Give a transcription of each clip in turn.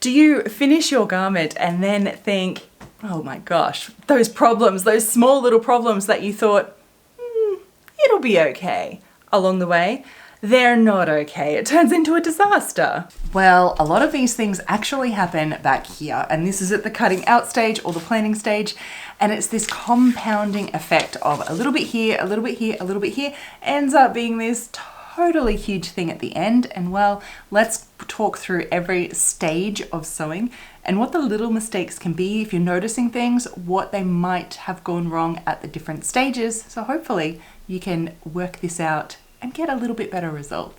Do you finish your garment and then think, oh my gosh, those problems, those small little problems that you thought, it'll be okay along the way, they're not okay. It turns into a disaster. Well, a lot of these things actually happen back here, and this is at the cutting out stage or the planning stage, and it's this compounding effect of a little bit here, a little bit here, a little bit here, ends up being this totally huge thing at the end. And well, let's talk through every stage of sewing and what the little mistakes can be if you're noticing things, what they might have gone wrong at the different stages. So hopefully you can work this out and get a little bit better results.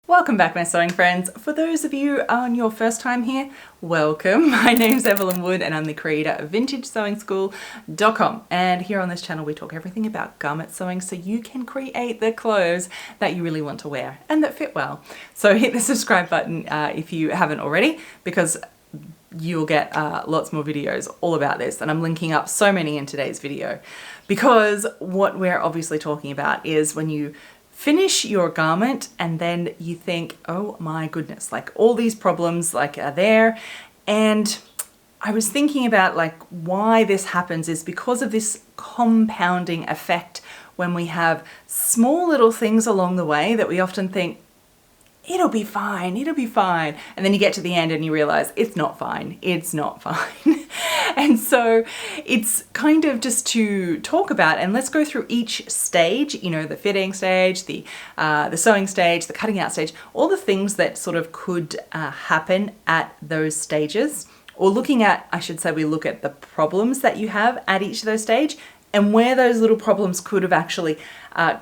Welcome back, my sewing friends. For those of you on your first time here, welcome. My name's Evelyn Wood and I'm the creator of VintageSewingSchool.com. And here on this channel, we talk everything about garment sewing so you can create the clothes that you really want to wear and that fit well. So hit the subscribe button if you haven't already, because you'll get lots more videos all about this, and I'm linking up so many in today's video, because what we're obviously talking about is when you finish your garment and then you think, oh my goodness, like all these problems like are there. And I was thinking about like why this happens is because of this compounding effect when we have small little things along the way that we often think, it'll be fine, it'll be fine. And then you get to the end and you realize it's not fine, it's not fine. And so it's kind of just to talk about, and let's go through each stage, you know, the fitting stage, the sewing stage, the cutting out stage, all the things that sort of could happen at those stages. Or looking at, I should say, we look at the problems that you have at each of those stages and where those little problems could have actually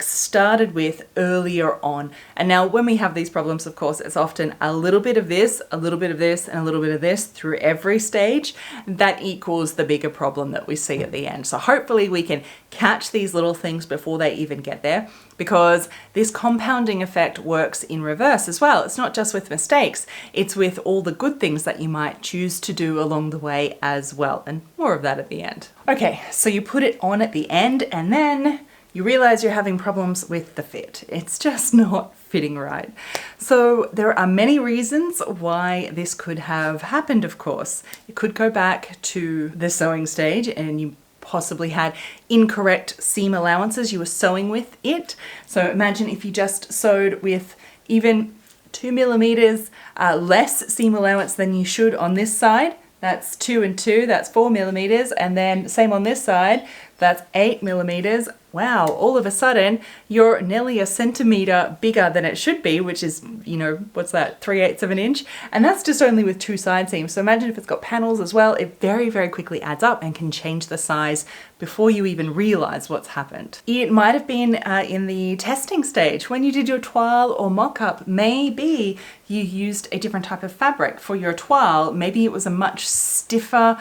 started with earlier on. And now when we have these problems, of course, it's often a little bit of this, a little bit of this, and a little bit of this through every stage. That equals the bigger problem that we see at the end. So hopefully we can catch these little things before they even get there, because this compounding effect works in reverse as well. It's not just with mistakes, it's with all the good things that you might choose to do along the way as well. And more of that at the end. Okay, so you put it on at the end and then you realize you're having problems with the fit. It's just not fitting right. So there are many reasons why this could have happened, of course. It could go back to the sewing stage and you possibly had incorrect seam allowances you were sewing with it. So imagine if you just sewed with even 2 millimeters less seam allowance than you should on this side. That's 2 and 2, that's 4 millimeters. And then same on this side, that's 8 millimeters. Wow, all of a sudden you're nearly a centimeter bigger than it should be, which is, you know, what's that, 3/8 of an inch? And that's just only with 2 side seams. So imagine if it's got panels as well, it very, very quickly adds up and can change the size before you even realize what's happened. It might have been in the testing stage when you did your toile or mock-up. Maybe you used a different type of fabric for your toile. Maybe it was a much stiffer,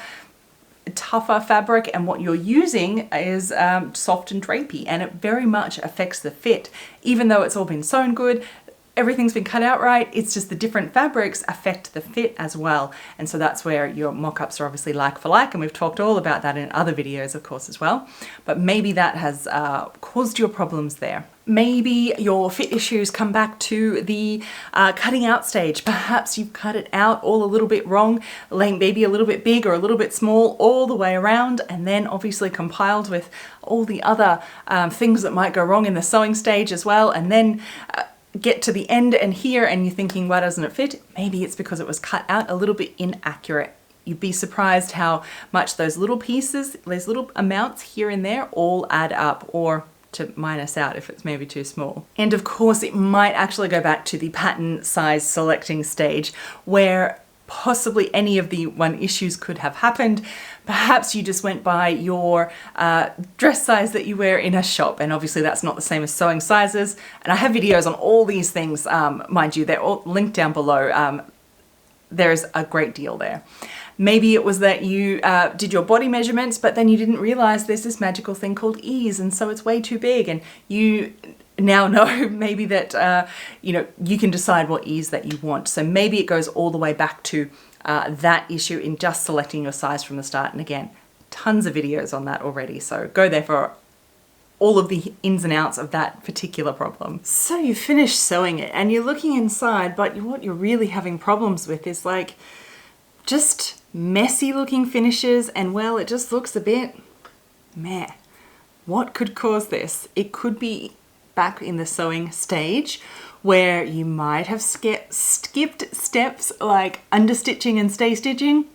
tougher fabric, and what you're using is soft and drapey, and it very much affects the fit. Even though it's all been sewn good, everything's been cut out right, it's just the different fabrics affect the fit as well. And so that's where your mock-ups are obviously like for like, and we've talked all about that in other videos, of course, as well. But maybe that has caused your problems there. Maybe your fit issues come back to the cutting out stage. Perhaps you've cut it out all a little bit wrong, maybe a little bit big or a little bit small all the way around, and then obviously compiled with all the other things that might go wrong in the sewing stage as well, and then get to the end and here and you're thinking, why doesn't it fit? Maybe it's because it was cut out a little bit inaccurate. You'd be surprised how much those little pieces, those little amounts here and there all add up, or to minus out if it's maybe too small. And of course, it might actually go back to the pattern size selecting stage where possibly any of the one issues could have happened. Perhaps you just went by your dress size that you wear in a shop, and obviously that's not the same as sewing sizes. And I have videos on all these things, mind you, they're all linked down below. There's a great deal there. Maybe it was that you did your body measurements, but then you didn't realize there's this magical thing called ease, and so it's way too big, and you now know maybe that you know, you can decide what ease that you want. So maybe it goes all the way back to that issue in just selecting your size from the start. And again, tons of videos on that already, so go there for all of the ins and outs of that particular problem. So you finish sewing it and you're looking inside, but what you're really having problems with is like just messy looking finishes, and well, it just looks a bit meh. What could cause this? It could be back in the sewing stage where you might have skipped steps like understitching and stay stitching.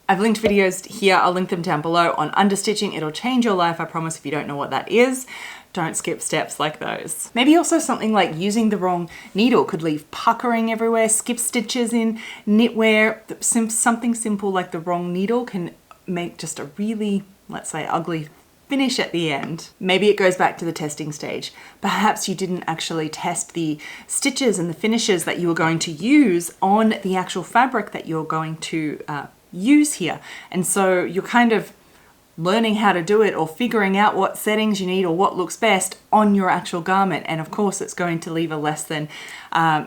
I've linked videos here, I'll link them down below on understitching. It'll change your life, I promise. If you don't know what that is, don't skip steps like those. Maybe also something like using the wrong needle could leave puckering everywhere, skip stitches in knitwear. Something simple like the wrong needle can make just a really, let's say, ugly finish at the end. Maybe it goes back to the testing stage. Perhaps you didn't actually test the stitches and the finishes that you were going to use on the actual fabric that you're going to use here. And so you're kind of learning how to do it or figuring out what settings you need or what looks best on your actual garment. And of course it's going to leave a less than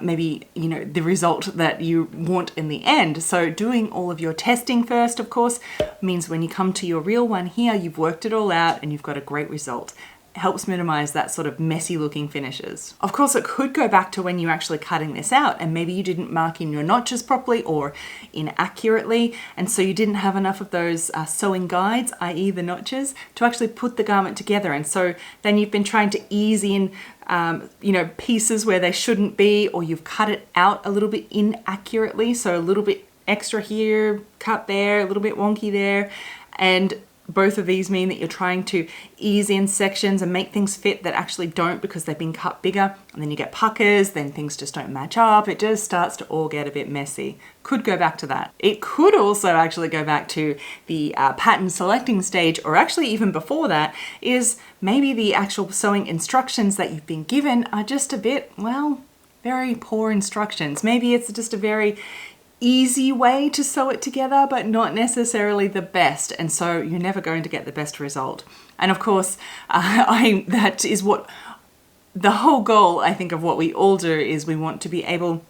maybe, you know, the result that you want in the end. So doing all of your testing first, of course, means when you come to your real one here, you've worked it all out and you've got a great result. Helps minimize that sort of messy looking finishes. Of course, it could go back to when you're actually cutting this out and maybe you didn't mark in your notches properly or inaccurately, and so you didn't have enough of those sewing guides, i.e. the notches, to actually put the garment together. And so then you've been trying to ease in you know, pieces where they shouldn't be, or you've cut it out a little bit inaccurately, so a little bit extra here, cut there, a little bit wonky there, and both of these mean that you're trying to ease in sections and make things fit that actually don't because they've been cut bigger, and then you get puckers, then things just don't match up. It just starts to all get a bit messy. Could go back to that. It could also actually go back to the pattern selecting stage, or actually even before that, is maybe the actual sewing instructions that you've been given are just a bit, well, very poor instructions. Maybe it's just a very easy way to sew it together, but not necessarily the best, and so you're never going to get the best result. And of course, that is what the whole goal, I think, of what we all do is we want to be able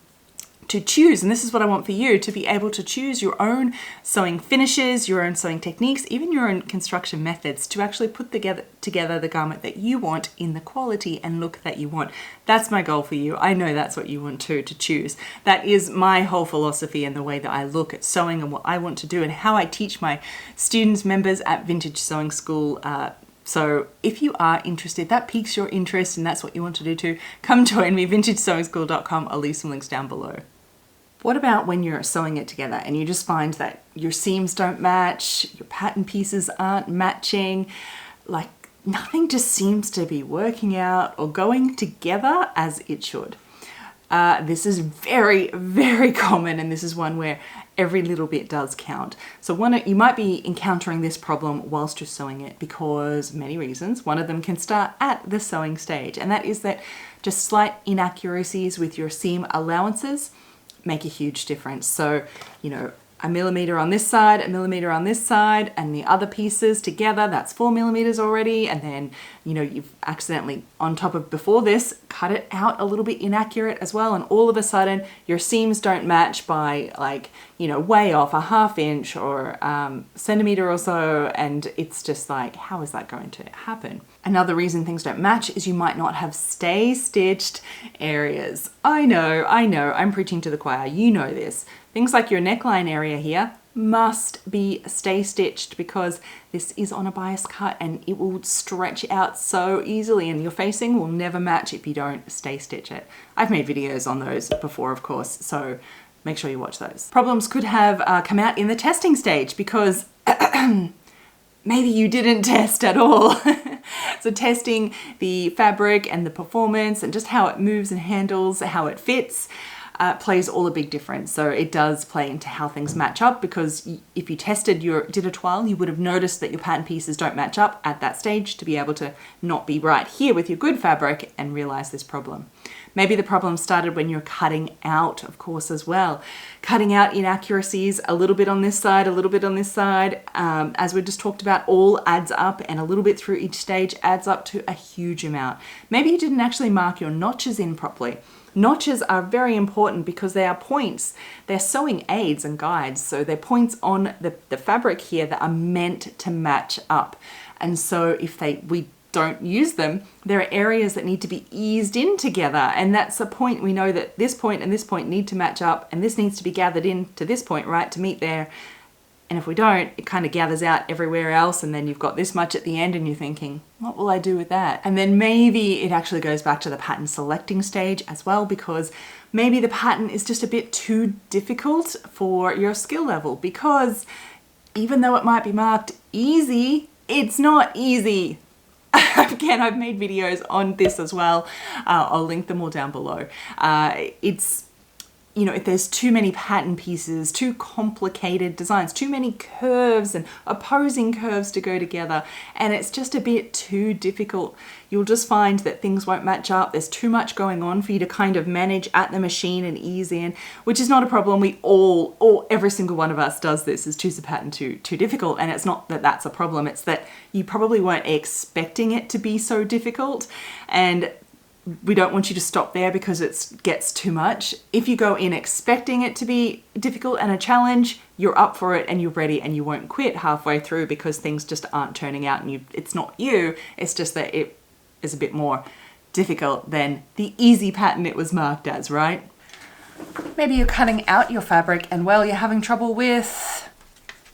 to choose, and this is what I want for you, to be able to choose your own sewing finishes, your own sewing techniques, even your own construction methods to actually put together the garment that you want in the quality and look that you want. That's my goal for you. I know that's what you want too, to choose. That is my whole philosophy and the way that I look at sewing and what I want to do and how I teach my students, members at Vintage Sewing School. So if you are interested, that piques your interest and that's what you want to do too, come join me, vintagesewingschool.com. I'll leave some links down below. What about when you're sewing it together and you just find that your seams don't match, your pattern pieces aren't matching, like nothing just seems to be working out or going together as it should? This is very, very common, and this is one where every little bit does count. So you might be encountering this problem whilst you're sewing it because many reasons. One of them can start at the sewing stage, and that is that just slight inaccuracies with your seam allowances make a huge difference. So, you know, a millimeter on this side, a millimeter on this side, and the other pieces together, that's 4 millimeters already. And then, you know, you've accidentally, on top of before this, cut it out a little bit inaccurate as well. And all of a sudden your seams don't match by like, you know, way off a ½ inch or centimeter or so. And it's just like, how is that going to happen? Another reason things don't match is you might not have stay stitched areas. I know, I'm preaching to the choir. You know this. Things like your neckline area here must be stay stitched because this is on a bias cut and it will stretch out so easily, and your facing will never match if you don't stay stitch it. I've made videos on those before, of course, so make sure you watch those. Problems could have come out in the testing stage because maybe you didn't test at all. So testing the fabric and the performance and just how it moves and handles, how it fits, plays all a big difference. So it does play into how things match up, because if you did a toile, you would have noticed that your pattern pieces don't match up at that stage to be able to not be right here with your good fabric and realize this problem. Maybe the problem started when you're cutting out, of course, as well. Cutting out inaccuracies, a little bit on this side, a little bit on this side, as we just talked about, all adds up, and a little bit through each stage adds up to a huge amount. Maybe you didn't actually mark your notches in properly. Notches are very important because they are points. They're sewing aids and guides. So they're points on the fabric here that are meant to match up. And so if we don't use them, there are areas that need to be eased in together. And that's the point. We know that this point and this point need to match up, and this needs to be gathered in to this point, right, to meet there. And if we don't, it kind of gathers out everywhere else, and then you've got this much at the end and you're thinking, what will I do with that? And then maybe it actually goes back to the pattern selecting stage as well, because maybe the pattern is just a bit too difficult for your skill level, because even though it might be marked easy, it's not easy. Again, I've made videos on this as well. I'll link them all down below. You know, if there's too many pattern pieces, too complicated designs, too many curves and opposing curves to go together, and it's just a bit too difficult, you'll just find that things won't match up. There's too much going on for you to kind of manage at the machine and ease in, which is not a problem. We every single one of us does this, is choose a pattern too difficult. And it's not that that's a problem. It's that you probably weren't expecting it to be so difficult. And we don't want you to stop there because it gets too much. If you go in expecting it to be difficult and a challenge, you're up for it and you're ready, and you won't quit halfway through because things just aren't turning out, and it's not you, it's just that it is a bit more difficult than the easy pattern it was marked as, right? Maybe you're cutting out your fabric and, well, you're having trouble with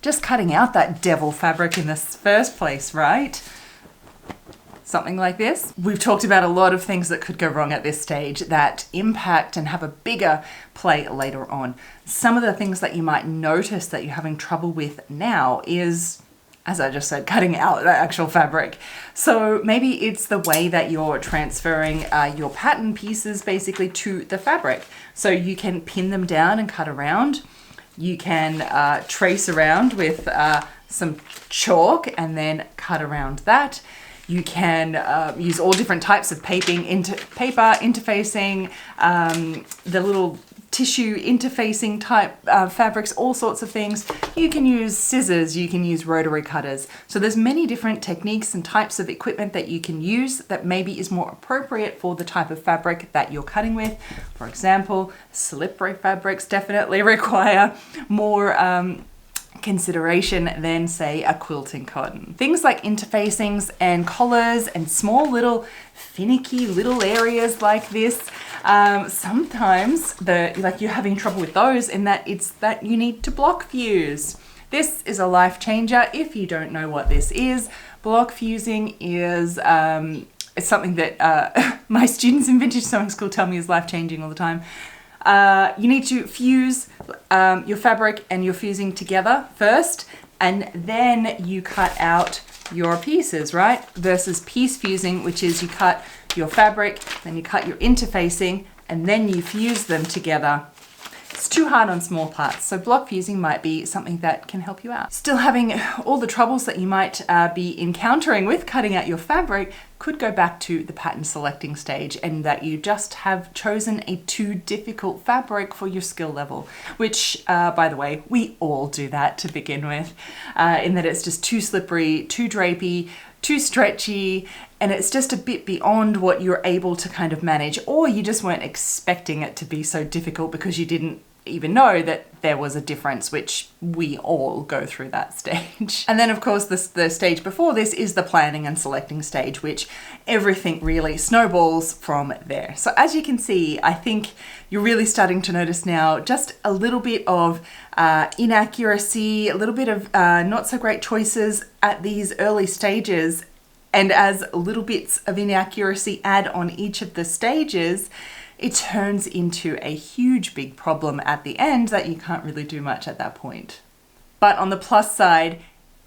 just cutting out that devil fabric in the first place, right? Something like this. We've talked about a lot of things that could go wrong at this stage that impact and have a bigger play later on. Some of the things that you might notice that you're having trouble with now is, as I just said, cutting out the actual fabric. So maybe it's the way that you're transferring your pattern pieces basically to the fabric. So you can pin them down and cut around. You can trace around with some chalk and then cut around that. You can use all different types of paper interfacing, the little tissue interfacing type fabrics, all sorts of things. You can use scissors, you can use rotary cutters. So there's many different techniques and types of equipment that you can use that maybe is more appropriate for the type of fabric that you're cutting with. For example, slippery fabrics definitely require more consideration than, say, a quilting cotton. Things like interfacings and collars and small little finicky little areas like this, sometimes you're having trouble with those in that it's that you need to block fuse. This is a life changer. If you don't know what this is, block fusing is it's something that my students in Vintage Sewing School tell me is life changing all the time. You need to fuse your fabric and your fusing together first, and then you cut out your pieces, right? Versus piece fusing, which is you cut your fabric, then you cut your interfacing, and then you fuse them together. It's too hard on small parts, so block fusing might be something that can help you out. Still having all the troubles that you might be encountering with cutting out your fabric could go back to the pattern selecting stage, and that you just have chosen a too difficult fabric for your skill level, which, by the way, we all do that to begin with, in that it's just too slippery, too drapey, too stretchy, and it's just a bit beyond what you're able to kind of manage, or you just weren't expecting it to be so difficult because you didn't even know that there was a difference, which we all go through that stage. And then of course the stage before this is the planning and selecting stage, which everything really snowballs from there. So as you can see, I think you're really starting to notice now just a little bit of inaccuracy, a little bit of not so great choices at these early stages. And as little bits of inaccuracy add on each of the stages, it turns into a huge big problem at the end that you can't really do much at that point. But on the plus side,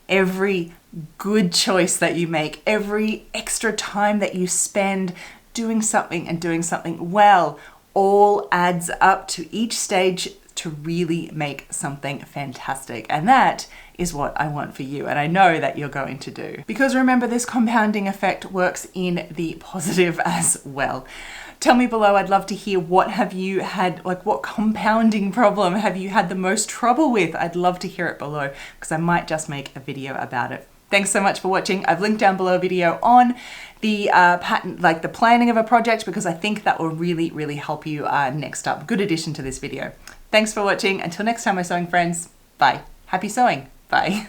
every good choice that you make, every extra time that you spend doing something and doing something well, all adds up to each stage to really make something fantastic. And that is what I want for you, and I know that you're going to do. Because remember, this compounding effect works in the positive as well. Tell me below, I'd love to hear what have you had, like what compounding problem have you had the most trouble with? I'd love to hear it below because I might just make a video about it. Thanks so much for watching. I've linked down below a video on the pattern, like the planning of a project, because I think that will really, really help you next up. Good addition to this video. Thanks for watching. Until next time, my sewing friends, bye. Happy sewing. Bye.